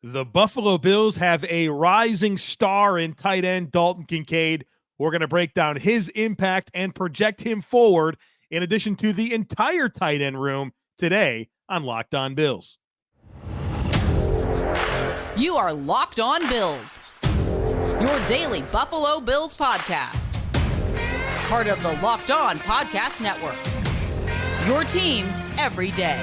The Buffalo Bills have a rising star in tight end Dalton Kincaid. We're going to break down his impact and project him forward in addition to the entire tight end room today on Locked On Bills. You are Locked On Bills, your daily Buffalo Bills podcast. Part of the Locked On Podcast Network, your team every day.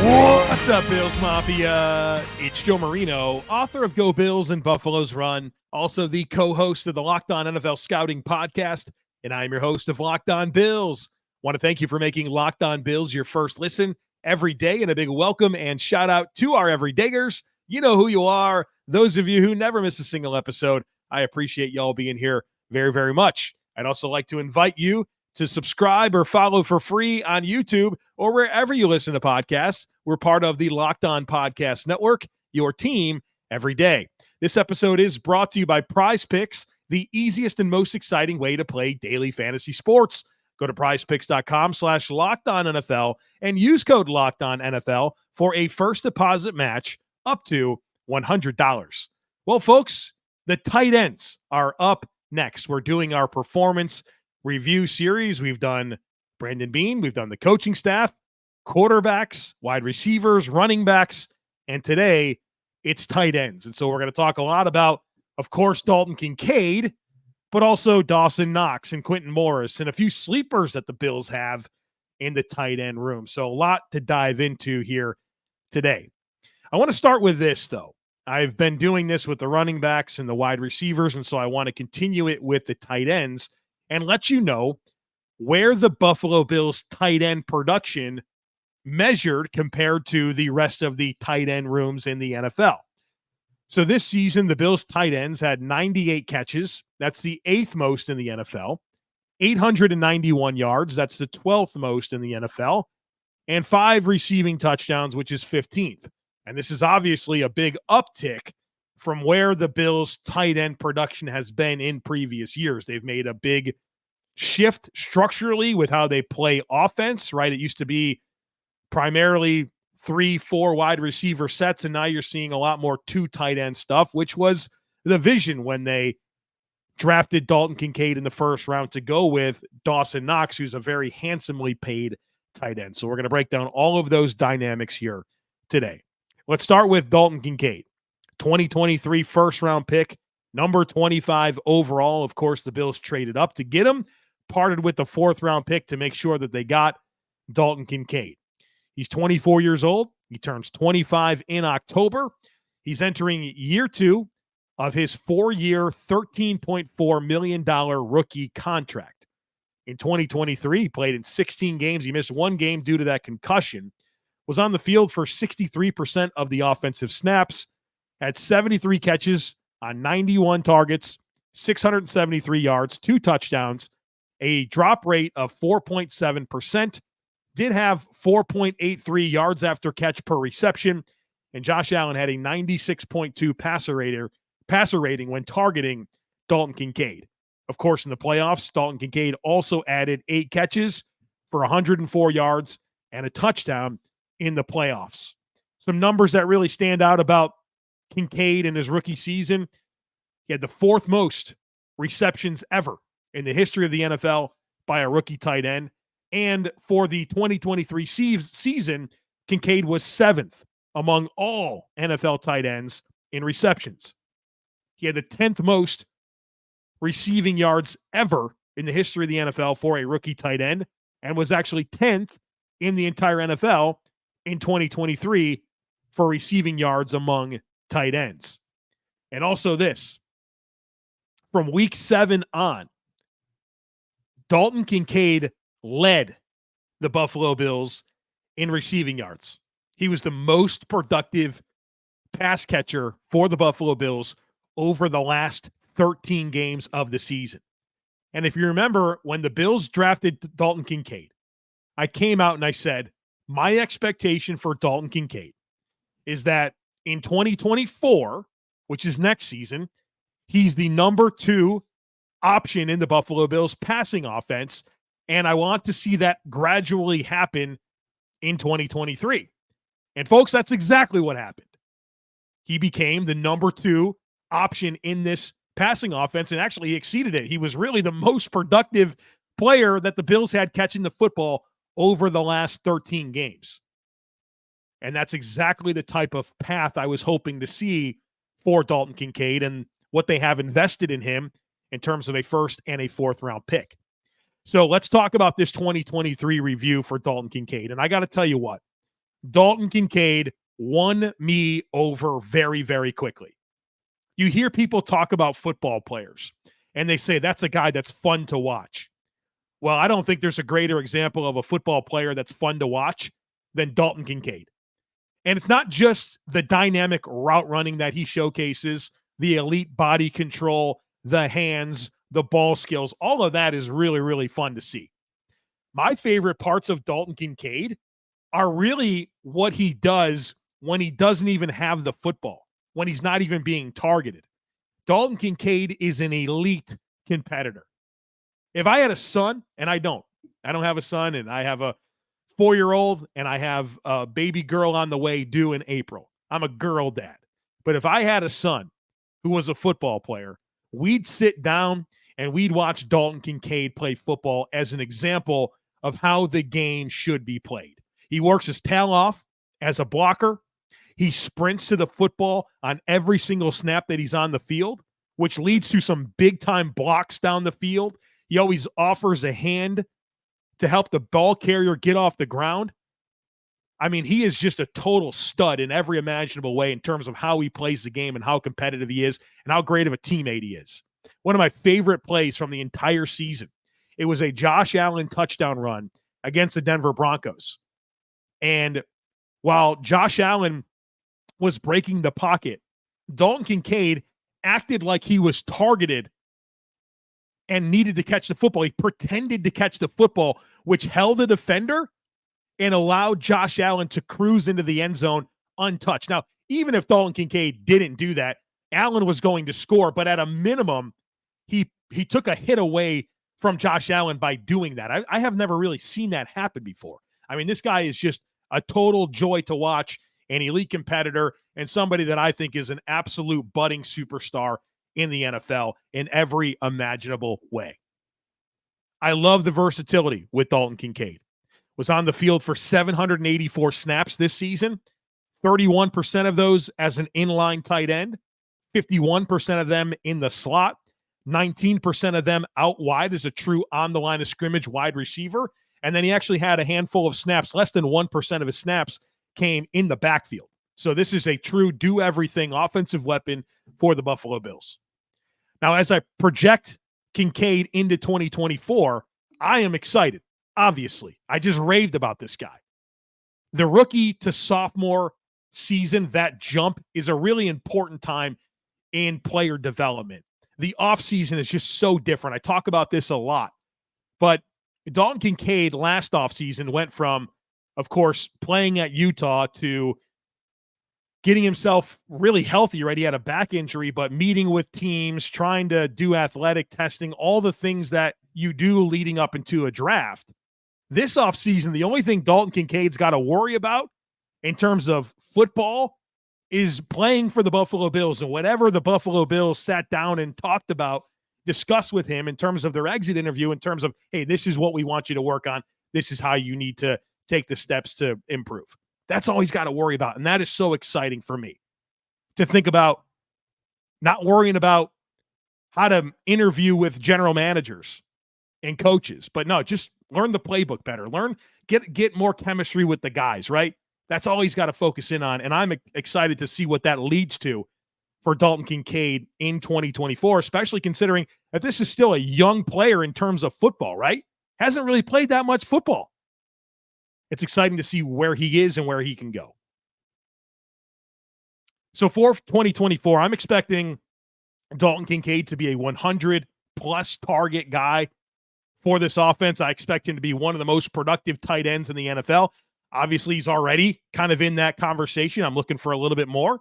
What's up, Bills Mafia? It's Joe Marino, author of Go Bills and Buffalo's Run, also the co-host of the Locked On NFL Scouting Podcast, and I'm your host of Locked On Bills. Want to thank you for making Locked On Bills your first listen every day, and a big welcome and shout out to our everydayers. You know who you are. Those of you who never miss a single episode, I appreciate y'all being here very, very much. I'd also like to invite you to subscribe or follow for free on YouTube or wherever you listen to podcasts. We're part of the Locked On Podcast Network, your team every day. This episode is brought to you by Prize Picks, the easiest and most exciting way to play daily fantasy sports. Go to prizepicks.com/LockedOnNFL and use code LockedOnNFL for a first deposit match up to $100. Well, folks, the tight ends are up next. We're doing our performance review series. We've done Brandon Beane. We've done the coaching staff, quarterbacks, wide receivers, running backs, and today it's tight ends. And so we're going to talk a lot about, of course, Dalton Kincaid, but also Dawson Knox and Quintin Morris and a few sleepers that the Bills have in the tight end room. So a lot to dive into here today. I want to start with this, though. I've been doing this with the running backs and the wide receivers, and so I want to continue it with the tight ends and let you know where the Buffalo Bills tight end production measured compared to the rest of the tight end rooms in the NFL. So this season, the Bills tight ends had 98 catches. That's the 8th most in the NFL. 891 yards. That's the 12th most in the NFL. And 5 receiving touchdowns, which is 15th. And this is obviously a big uptick from where the Bills tight end production has been in previous years. They've made a big shift structurally with how they play offense, right? It used to be primarily 3-4 wide receiver sets, and now you're seeing a lot more 2 tight end stuff, which was the vision when they drafted Dalton Kincaid in the first round to go with Dawson Knox, who's a very handsomely paid tight end. So we're going to break down all of those dynamics here today. Let's start with Dalton Kincaid, 2023 first-round pick, number 25 overall. Of course, the Bills traded up to get him, parted with the 4th-round pick to make sure that they got Dalton Kincaid. He's 24 years old. He turns 25 in October. He's entering year 2 of his 4-year, $13.4 million rookie contract. In 2023, he played in 16 games. He missed 1 game due to that concussion. Was on the field for 63% of the offensive snaps, had 73 catches on 91 targets, 673 yards, 2 touchdowns, a drop rate of 4.7%, did have 4.83 yards after catch per reception, and Josh Allen had a 96.2 passer rating when targeting Dalton Kincaid. Of course, in the playoffs, Dalton Kincaid also added 8 catches for 104 yards and a touchdown in the playoffs. Some numbers that really stand out about Kincaid in his rookie season: he had the 4th most receptions ever in the history of the NFL by a rookie tight end. And for the 2023 season, Kincaid was 7th among all NFL tight ends in receptions. He had the 10th most receiving yards ever in the history of the NFL for a rookie tight end, and was actually 10th in the entire NFL in 2023 for receiving yards among tight ends. And also this, from week 7 on, Dalton Kincaid led the Buffalo Bills in receiving yards. He was the most productive pass catcher for the Buffalo Bills over the last 13 games of the season. And if you remember, when the Bills drafted Dalton Kincaid, I came out and I said, my expectation for Dalton Kincaid is that in 2024, which is next season, he's the number 2 option in the Buffalo Bills passing offense, And I want to see that gradually happen in 2023. And folks, that's exactly what happened. He became the number 2 option in this passing offense, and actually he exceeded it. He was really the most productive player that the Bills had catching the football over the last 13 games. And that's exactly the type of path I was hoping to see for Dalton Kincaid and what they have invested in him in terms of a first and a 4th round pick. So let's talk about this 2023 review for Dalton Kincaid. And I got to tell you what, Dalton Kincaid won me over very, very quickly. You hear people talk about football players, and they say that's a guy that's fun to watch. Well, I don't think there's a greater example of a football player that's fun to watch than Dalton Kincaid. And it's not just the dynamic route running that he showcases, the elite body control, the hands, the ball skills. All of that is really, really fun to see. My favorite parts of Dalton Kincaid are really what he does when he doesn't even have the football, when he's not even being targeted. Dalton Kincaid is an elite competitor. If I had a son, and I don't have a son, and I have a 4-year-old, and I have a baby girl on the way due in April. I'm a girl dad. But if I had a son who was a football player, we'd sit down and we'd watch Dalton Kincaid play football as an example of how the game should be played. He works his tail off as a blocker. He sprints to the football on every single snap that he's on the field, which leads to some big-time blocks down the field. He always offers a hand to help the ball carrier get off the ground. I mean, he is just a total stud in every imaginable way in terms of how he plays the game and how competitive he is and how great of a teammate he is. One of my favorite plays from the entire season, it was a Josh Allen touchdown run against the Denver Broncos. And while Josh Allen was breaking the pocket, Dalton Kincaid acted like he was targeted and needed to catch the football. He pretended to catch the football, which held the defender and allowed Josh Allen to cruise into the end zone untouched. Now, even if Dalton Kincaid didn't do that, Allen was going to score, but at a minimum, he took a hit away from Josh Allen by doing that. I have never really seen that happen before. I mean, this guy is just a total joy to watch, an elite competitor, and somebody that I think is an absolute budding superstar in the NFL in every imaginable way. I love the versatility with Dalton Kincaid. Was on the field for 784 snaps this season, 31% of those as an inline tight end, 51% of them in the slot, 19% of them out wide as a true on the line of scrimmage wide receiver. And then he actually had a handful of snaps, less than 1% of his snaps came in the backfield. So this is a true do-everything offensive weapon for the Buffalo Bills. Now, as I project Kincaid into 2024, I am excited, obviously. I just raved about this guy. The rookie to sophomore season, that jump is a really important time in player development. The offseason is just so different. I talk about this a lot. But Dalton Kincaid last offseason went from, of course, playing at Utah to getting himself really healthy, right? He had a back injury, but meeting with teams, trying to do athletic testing, all the things that you do leading up into a draft. This offseason, the only thing Dalton Kincaid's got to worry about in terms of football is playing for the Buffalo Bills. And whatever the Buffalo Bills sat down and talked about, discussed with him in terms of their exit interview, in terms of, hey, this is what we want you to work on. This is how you need to take the steps to improve. That's all he's got to worry about. And that is so exciting for me to think about, not worrying about how to interview with general managers and coaches, but no, just learn the playbook better. Get more chemistry with the guys, right? That's all he's got to focus in on. And I'm excited to see what that leads to for Dalton Kincaid in 2024, especially considering that this is still a young player in terms of football, right? Hasn't really played that much football. It's exciting to see where he is and where he can go. So for 2024, I'm expecting Dalton Kincaid to be a 100-plus target guy for this offense. I expect him to be one of the most productive tight ends in the NFL. Obviously, he's already kind of in that conversation. I'm looking for a little bit more.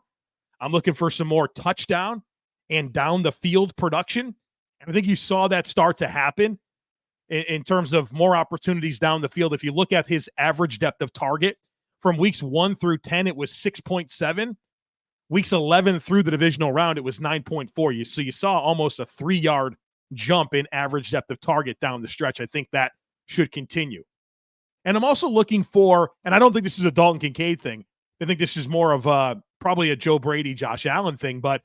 I'm looking for some more touchdown and down the field production. And I think you saw that start to happen in terms of more opportunities down the field. If you look at his average depth of target from weeks 1 through 10, it was 6.7. Weeks 11 through the divisional round, it was 9.4. So you saw almost a 3-yard jump in average depth of target down the stretch. I think that should continue. And I'm also looking for, and I don't think this is a Dalton Kincaid thing. I think this is more of probably a Joe Brady, Josh Allen thing, but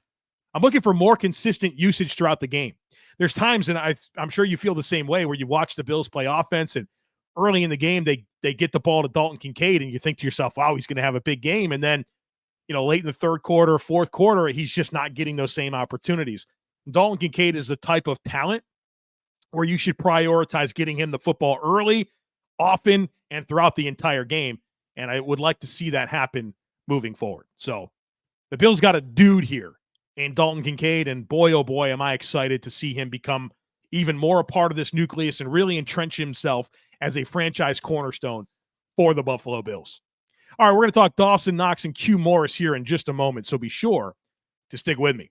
I'm looking for more consistent usage throughout the game. There's times, and I'm sure you feel the same way, where you watch the Bills play offense, and early in the game, they get the ball to Dalton Kincaid, and you think to yourself, wow, he's going to have a big game. And then, late in the third quarter, fourth quarter, he's just not getting those same opportunities. Dalton Kincaid is the type of talent where you should prioritize getting him the football early, often, and throughout the entire game. And I would like to see that happen moving forward. So the Bills got a dude here in Dalton Kincaid, and boy, oh boy, am I excited to see him become even more a part of this nucleus and really entrench himself as a franchise cornerstone for the Buffalo Bills. All right, we're going to talk Dawson Knox and Quintin Morris here in just a moment, so be sure to stick with me.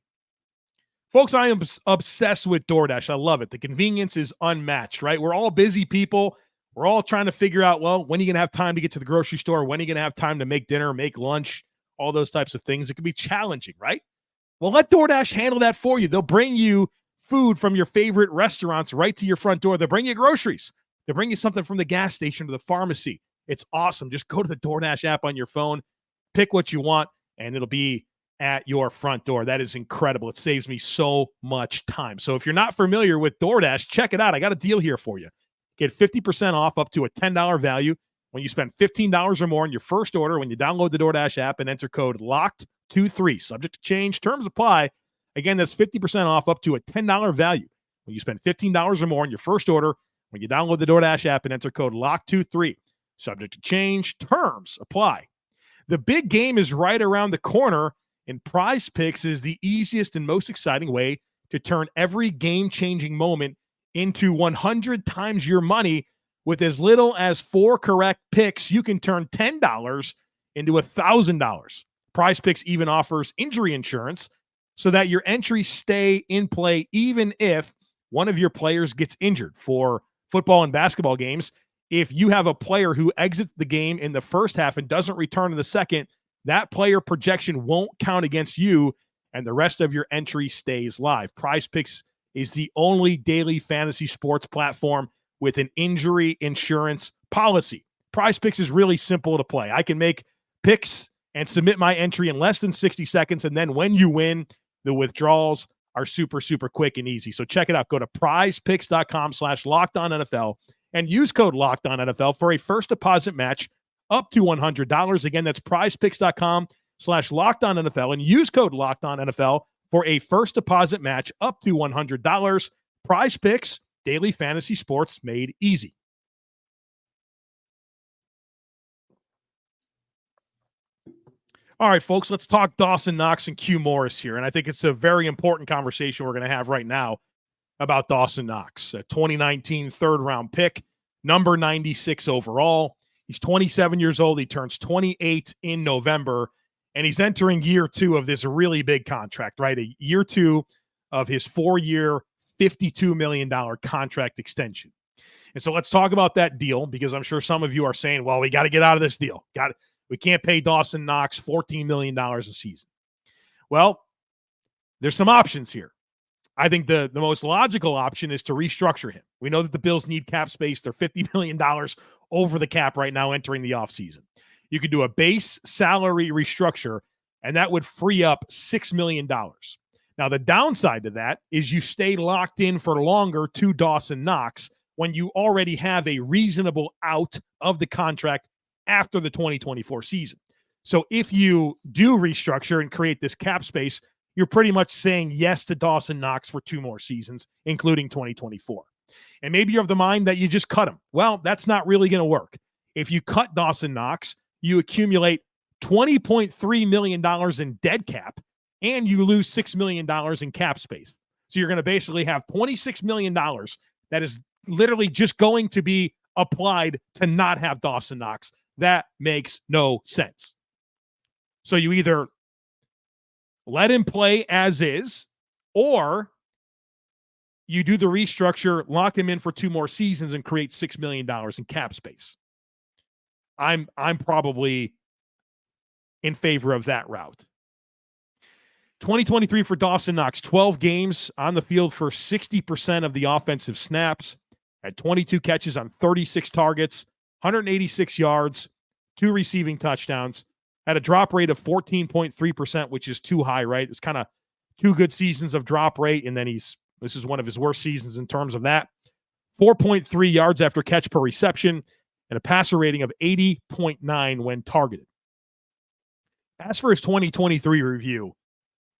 Folks, I am obsessed with DoorDash. I love it. The convenience is unmatched, right? We're all busy people. We're all trying to figure out, well, when are you going to have time to get to the grocery store? When are you going to have time to make dinner, make lunch, all those types of things? It can be challenging, right? Well, let DoorDash handle that for you. They'll bring you food from your favorite restaurants right to your front door. They'll bring you groceries. They'll bring you something from the gas station to the pharmacy. It's awesome. Just go to the DoorDash app on your phone, pick what you want, and it'll be at your front door. That is incredible. It saves me so much time. So if you're not familiar with DoorDash, check it out. I got a deal here for you. Get 50% off up to a $10 value when you spend $15 or more on your first order when you download the DoorDash app and enter code LOCKED23. Subject to change. Terms apply. Again, that's 50% off up to a $10 value when you spend $15 or more on your first order when you download the DoorDash app and enter code LOCKED23. Subject to change. Terms apply. The big game is right around the corner, and Prize Picks is the easiest and most exciting way to turn every game-changing moment into 100 times your money. With as little as 4 correct picks, you can turn $10 into $1,000. Prize Picks even offers injury insurance so that your entries stay in play even if one of your players gets injured. For football and basketball games, if you have a player who exits the game in the first half and doesn't return in the second, that player projection won't count against you, and the rest of your entry stays live. Prize Picks is the only daily fantasy sports platform with an injury insurance policy. Prize Picks is really simple to play. I can make picks and submit my entry in less than 60 seconds, and then when you win, the withdrawals are super, super quick and easy. So check it out. Go to prizepicks.com/LockedOnNFL and use code LockedOnNFL for a first deposit match up to $100. Again, that's prizepicks.com/LockedOnNFL and use code LockedOnNFL for a first deposit match up to $100. Prize Picks, daily fantasy sports made easy. All right, folks, let's talk Dawson Knox and Quintin Morris here. And I think it's a very important conversation we're going to have right now about Dawson Knox, a 2019 third-round pick, number 96 overall. He's 27 years old. He turns 28 in November, and he's entering year 2 of this really big contract, right? A year 2 of his 4-year, $52 million contract extension. And so let's talk about that deal, because I'm sure some of you are saying, well, we got to get out of this deal. We can't pay Dawson Knox $14 million a season. Well, there's some options here. I think the most logical option is to restructure him. We know that the Bills need cap space. They're $50 million over the cap right now entering the offseason. You could do a base salary restructure, and that would free up $6 million. Now, the downside to that is you stay locked in for longer to Dawson Knox when you already have a reasonable out of the contract after the 2024 season. So if you do restructure and create this cap space, you're pretty much saying yes to Dawson Knox for 2 more seasons, including 2024. And maybe you're of the mind that you just cut him. Well, that's not really going to work. If you cut Dawson Knox, you accumulate $20.3 million in dead cap, and you lose $6 million in cap space. So you're going to basically have $26 million that is literally just going to be applied to not have Dawson Knox. That makes no sense. So you either let him play as is, or you do the restructure, lock him in for 2 more seasons, and create $6 million in cap space. I'm probably in favor of that route. 2023 for Dawson Knox, 12 games on the field for 60% of the offensive snaps, had 22 catches on 36 targets, 186 yards, 2 receiving touchdowns, had a drop rate of 14.3%, which is too high, right? It's kind of 2 good seasons of drop rate, and then this is one of his worst seasons in terms of that. 4.3 yards after catch per reception, and a passer rating of 80.9 when targeted. As for his 2023 review,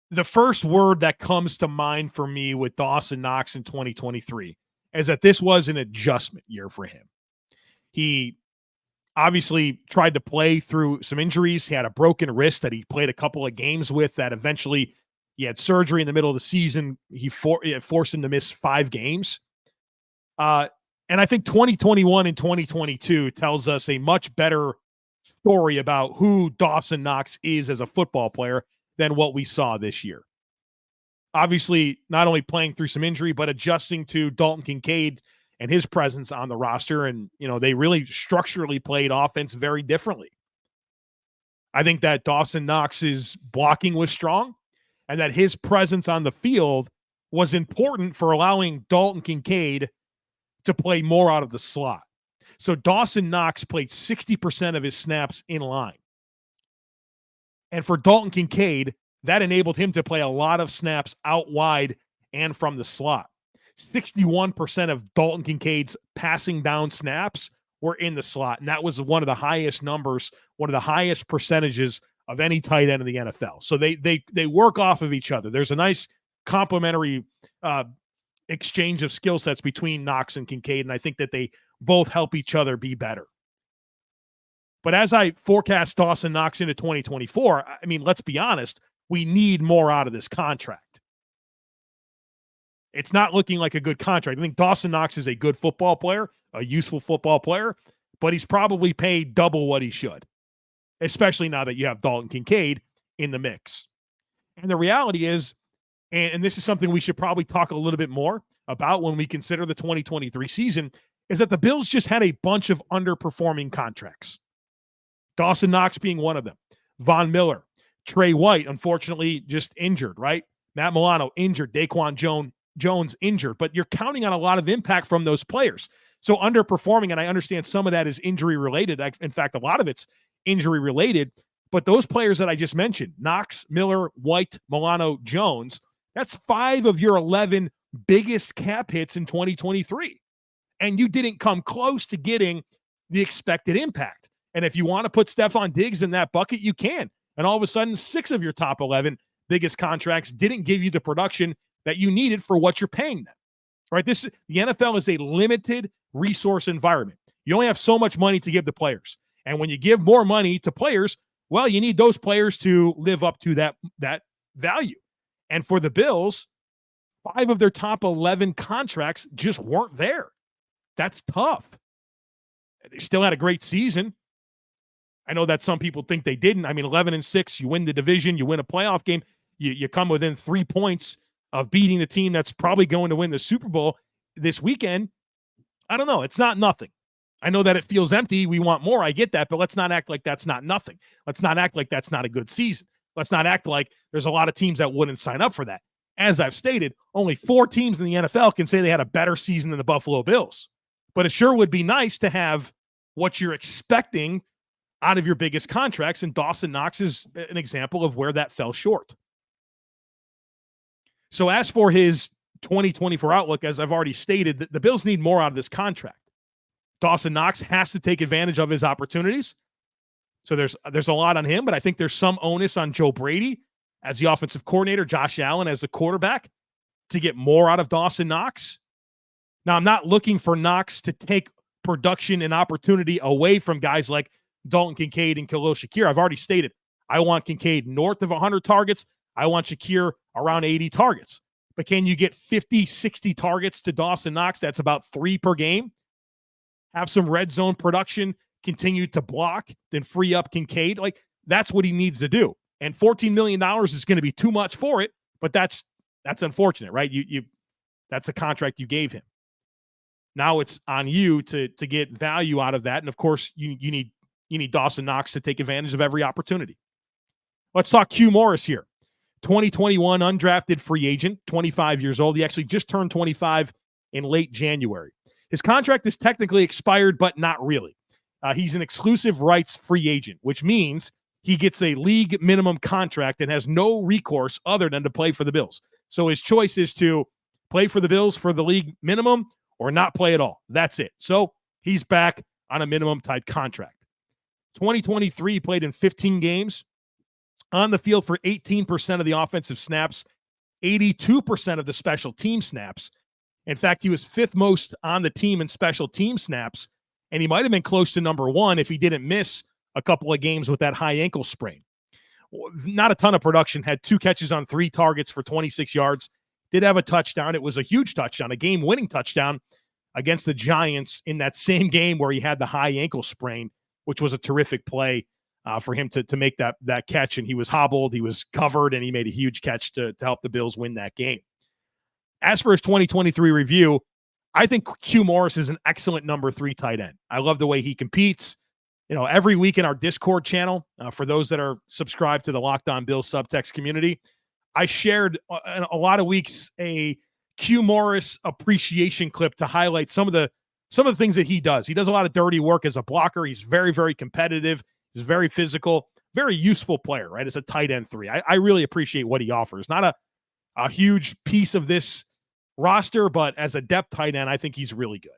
the first word that comes to mind for me with Dawson Knox in 2023 is that this was an adjustment year for him. He obviously tried to play through some injuries. He had a broken wrist that he played a couple of games with that eventually he had surgery in the middle of the season. It forced him to miss 5 games. And I think 2021 and 2022 tells us a much better story about who Dawson Knox is as a football player than what we saw this year. Obviously, not only playing through some injury, but adjusting to Dalton Kincaid and his presence on the roster. And, they really structurally played offense very differently. I think that Dawson Knox's blocking was strong and that his presence on the field was important for allowing Dalton Kincaid to play more out of the slot. So Dawson Knox played 60% of his snaps in line. And for Dalton Kincaid, that enabled him to play a lot of snaps out wide and from the slot. 61% of Dalton Kincaid's passing down snaps were in the slot, and that was one of the highest numbers, one of the highest percentages of any tight end in the NFL. So they work off of each other. There's a nice complementary exchange of skill sets between Knox and Kincaid, and I think that they both help each other be better. But as I forecast Dawson Knox into 2024, I mean, let's be honest, we need more out of this contract. It's not looking like a good contract. I think Dawson Knox is a good football player, a useful football player, but he's probably paid double what he should, especially now that you have Dalton Kincaid in the mix. And the reality is, and this is something we should probably talk a little bit more about when we consider the 2023 season, is that the Bills just had a bunch of underperforming contracts. Dawson Knox being one of them. Von Miller, Trey White, unfortunately, just injured, right? Matt Milano, injured. Daquan Jones, injured. But you're counting on a lot of impact from those players. So underperforming, and I understand some of that is injury-related. In fact, a lot of it's injury-related. But those players that I just mentioned, Knox, Miller, White, Milano, Jones, that's 5 of your 11 biggest cap hits in 2023. And you didn't come close to getting the expected impact. And if you want to put Stefon Diggs in that bucket, you can. And all of a sudden, 6 of your top 11 biggest contracts didn't give you the production that you needed for what you're paying them. Right? The NFL is a limited resource environment. You only have so much money to give the players. And when you give more money to players, well, you need those players to live up to that value. And for the Bills, 5 of their top 11 contracts just weren't there. That's tough. They still had a great season. I know that some people think they didn't. I mean, 11-6, you win the division, you win a playoff game, you come within 3 points of beating the team that's probably going to win the Super Bowl this weekend. I don't know. It's not nothing. I know that it feels empty. We want more. I get that, but let's not act like that's not nothing. Let's not act like that's not a good season. Let's not act like there's a lot of teams that wouldn't sign up for that. As I've stated, only 4 teams in the NFL can say they had a better season than the Buffalo Bills. But it sure would be nice to have what you're expecting out of your biggest contracts, and Dawson Knox is an example of where that fell short. So as for his 2024 outlook, as I've already stated, the Bills need more out of this contract. Dawson Knox has to take advantage of his opportunities. So there's a lot on him, but I think there's some onus on Joe Brady as the offensive coordinator, Josh Allen as the quarterback, to get more out of Dawson Knox. Now, I'm not looking for Knox to take production and opportunity away from guys like Dalton Kincaid and Khalil Shakir. I've already stated, I want Kincaid north of 100 targets. I want Shakir around 80 targets. But can you get 50, 60 targets to Dawson Knox? That's about 3 per game. Have some red zone production, continue to block, then free up Kincaid. Like, that's what he needs to do. And $14 million is going to be too much for it, but that's unfortunate, right? That's a contract you gave him. Now it's on you to get value out of that. And of course, you need Dawson Knox to take advantage of every opportunity. Let's talk Q Morris here. 2021 undrafted free agent, 25 years old. He actually just turned 25 in late January. His contract is technically expired, but not really. He's an exclusive rights free agent, which means he gets a league minimum contract and has no recourse other than to play for the Bills. So his choice is to play for the Bills for the league minimum or not play at all. That's it. So he's back on a minimum type contract. 2023 played in 15 games, on the field for 18% of the offensive snaps, 82% of the special team snaps. In fact, he was fifth most on the team in special team snaps, and he might have been close to number one if he didn't miss a couple of games with that high ankle sprain. Not a ton of production, had 2 catches on 3 targets for 26 yards, did have a touchdown. It was a huge touchdown, a game-winning touchdown against the Giants in that same game where he had the high ankle sprain, which was a terrific play for him to make that catch. And he was hobbled, he was covered, and he made a huge catch to help the Bills win that game. As for his 2023 review, I think Q Morris is an excellent number 3 tight end. I love the way he competes. You know, every week in our Discord channel, for those that are subscribed to the Locked On Bills subtext community, I shared a lot of weeks a Q Morris appreciation clip to highlight some of the things that he does. He does a lot of dirty work as a blocker. He's very, very competitive. He's very physical, very useful player, right? As a tight end 3. I really appreciate what he offers. Not a huge piece of this roster, but as a depth tight end, I think he's really good.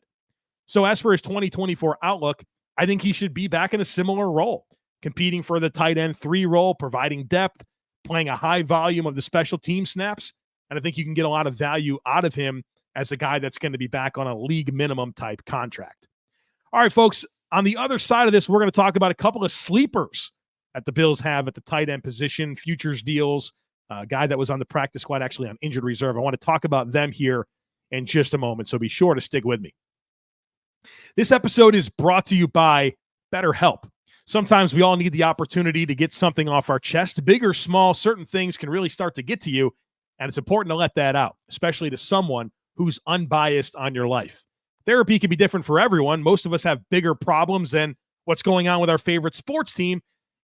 So as for his 2024 outlook, I think he should be back in a similar role, competing for the tight end 3 role, providing depth, playing a high volume of the special team snaps. And I think you can get a lot of value out of him as a guy that's going to be back on a league minimum type contract. All right, folks, on the other side of this, we're going to talk about a couple of sleepers that the Bills have at the tight end position, futures deals, a guy that was on the practice squad, actually on injured reserve. I want to talk about them here in just a moment, so be sure to stick with me. This episode is brought to you by BetterHelp. Sometimes we all need the opportunity to get something off our chest. Big or small, certain things can really start to get to you, and it's important to let that out, especially to someone who's unbiased on your life. Therapy can be different for everyone. Most of us have bigger problems than what's going on with our favorite sports team,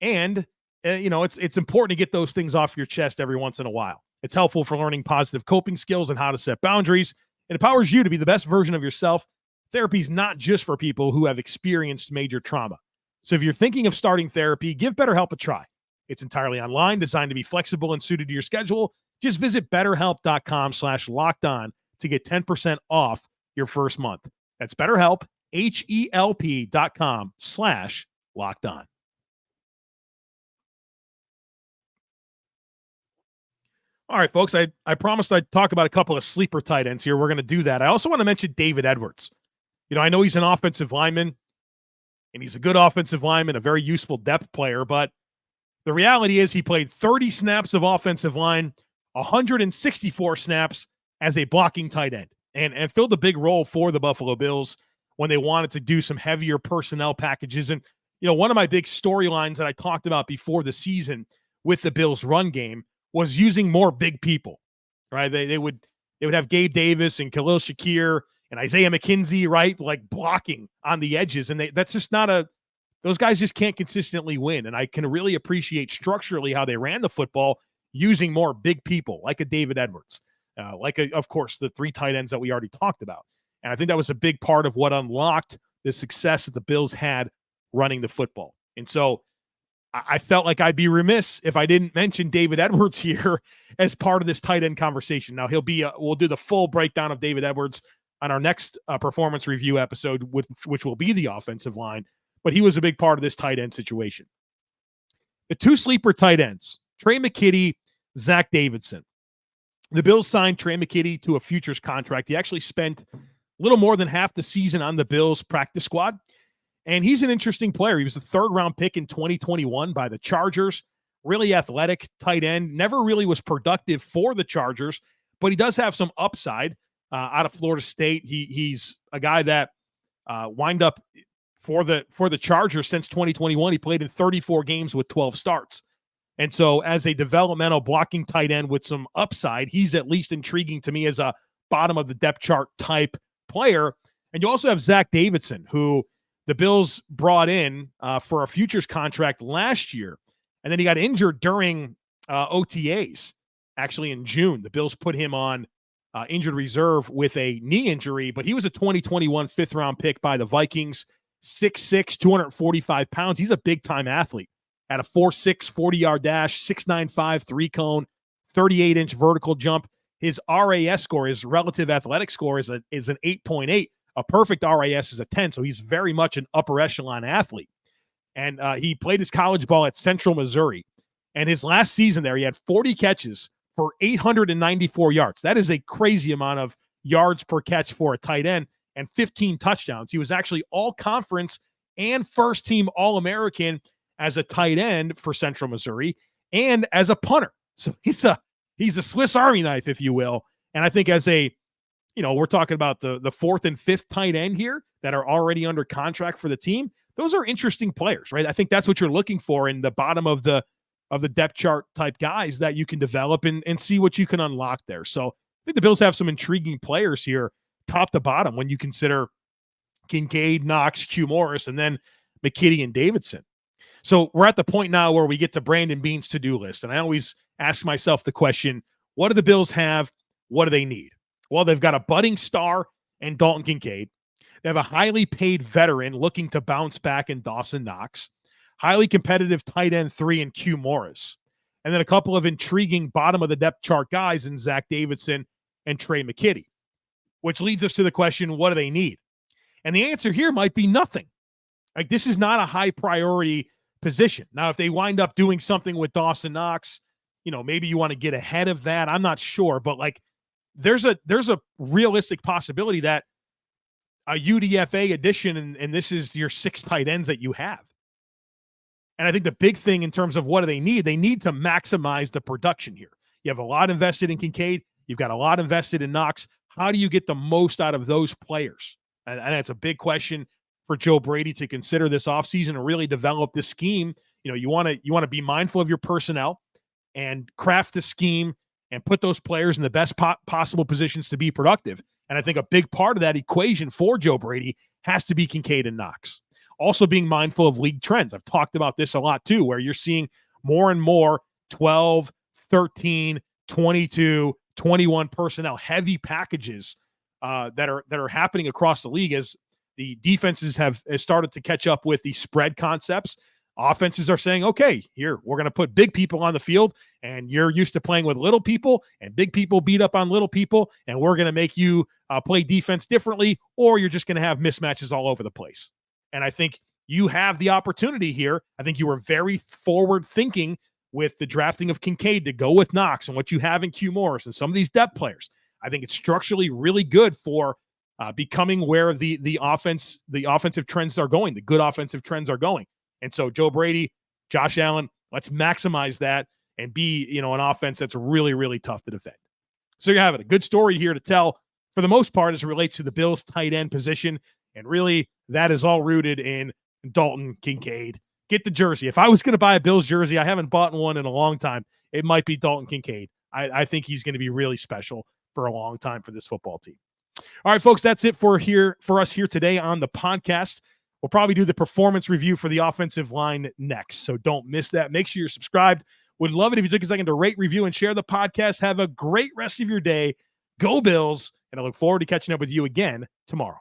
and it's important to get those things off your chest every once in a while. It's helpful for learning positive coping skills and how to set boundaries. It empowers you to be the best version of yourself. Therapy is not just for people who have experienced major trauma. So if you're thinking of starting therapy, give BetterHelp a try. It's entirely online, designed to be flexible and suited to your schedule. Just visit BetterHelp.com/lockedon to get 10% off your first month. That's BetterHelp, HELP.com/lockedon. All right, folks, I promised I'd talk about a couple of sleeper tight ends here. We're going to do that. I also want to mention David Edwards. You know, I know he's an offensive lineman, and he's a good offensive lineman, a very useful depth player, but the reality is he played 30 snaps of offensive line, 164 snaps as a blocking tight end, and filled a big role for the Buffalo Bills when they wanted to do some heavier personnel packages. And, you know, one of my big storylines that I talked about before the season with the Bills run game was using more big people, right? They would have Gabe Davis and Khalil Shakir and Isaiah McKenzie, right? Like blocking on the edges. And that's just those guys just can't consistently win. And I can really appreciate structurally how they ran the football using more big people like a David Edwards, of course, the 3 tight ends that we already talked about. And I think that was a big part of what unlocked the success that the Bills had running the football. And so I felt like I'd be remiss if I didn't mention David Edwards here as part of this tight end conversation. Now we'll do the full breakdown of David Edwards on our next performance review episode, which will be the offensive line, but he was a big part of this tight end situation. The 2 sleeper tight ends, Tre McKitty, Zach Davidson. The Bills signed Tre McKitty to a futures contract. He actually spent a little more than half the season on the Bills practice squad. And he's an interesting player. He was a 3rd-round pick in 2021 by the Chargers. Really athletic tight end. Never really was productive for the Chargers, but he does have some upside out of Florida State. He's a guy that wind up for the Chargers since 2021. He played in 34 games with 12 starts. And so as a developmental blocking tight end with some upside, he's at least intriguing to me as a bottom of the depth chart type player. And you also have Zach Davidson, who the Bills brought in for a futures contract last year. And then he got injured during OTAs, actually in June. The Bills put him on injured reserve with a knee injury, but he was a 2021 fifth-round pick by the Vikings, 6'6", 245 pounds. He's a big-time athlete. Had a 4.6 40-yard dash, 6.95 three-cone, 38-inch vertical jump. His RAS score, his relative athletic score, is an 8.8. A perfect RAS is a 10, so he's very much an upper echelon athlete. And he played his college ball at Central Missouri. And his last season there, he had 40 catches for 894 yards. That is a crazy amount of yards per catch for a tight end, and 15 touchdowns. He was actually all-conference and first-team All-American as a tight end for Central Missouri and as a punter. So he's a Swiss Army knife, if you will. And I think as a, we're talking about the fourth and fifth tight end here that are already under contract for the team. Those are interesting players, right? I think that's what you're looking for in the bottom of the depth chart type guys that you can develop and see what you can unlock there. So I think the Bills have some intriguing players here, top to bottom, when you consider Kincaid, Knox, Q Morris, and then McKitty and Davidson. So we're at the point now where we get to Brandon Beane's to-do list. And I always ask myself the question, what do the Bills have? What do they need? Well, they've got a budding star in Dalton Kincaid. They have a highly paid veteran looking to bounce back in Dawson Knox. Highly competitive tight end 3 in Q Morris. And then a couple of intriguing bottom of the depth chart guys in Zach Davidson and Tre McKitty. Which leads us to the question, what do they need? And the answer here might be nothing. Like, this is not a high priority position. Now, if they wind up doing something with Dawson Knox, maybe you want to get ahead of that. I'm not sure, but there's a realistic possibility that a UDFA addition, and this is your 6 tight ends that you have. And I think the big thing in terms of what do they need to maximize the production here. You have a lot invested in Kincaid. You've got a lot invested in Knox. How do you get the most out of those players? And that's a big question for Joe Brady to consider this offseason and really develop this scheme. You want to be mindful of your personnel and craft the scheme and put those players in the best possible positions to be productive. And I think a big part of that equation for Joe Brady has to be Kincaid and Knox. Also being mindful of league trends. I've talked about this a lot too, where you're seeing more and more 12, 13, 22, 21 personnel heavy packages that are happening across the league as the defenses have started to catch up with the spread concepts. Offenses are saying, okay, here, we're going to put big people on the field, and you're used to playing with little people, and big people beat up on little people, and we're going to make you play defense differently, or you're just going to have mismatches all over the place. And I think you have the opportunity here. I think you were very forward-thinking with the drafting of Kincaid to go with Knox and what you have in Q Morris and some of these depth players. I think it's structurally really good for becoming where the offensive trends are going, the good offensive trends are going. And so Joe Brady, Josh Allen, let's maximize that and be, an offense that's really, really tough to defend. So you have it. A good story here to tell for the most part as it relates to the Bills tight end position. And really that is all rooted in Dalton Kincaid. Get the jersey. If I was going to buy a Bills jersey, I haven't bought one in a long time. It might be Dalton Kincaid. I think he's going to be really special for a long time for this football team. All right, folks, that's it for us here today on the podcast. We'll probably do the performance review for the offensive line next, so don't miss that. Make sure you're subscribed. Would love it if you took a second to rate, review, and share the podcast. Have a great rest of your day. Go Bills, and I look forward to catching up with you again tomorrow.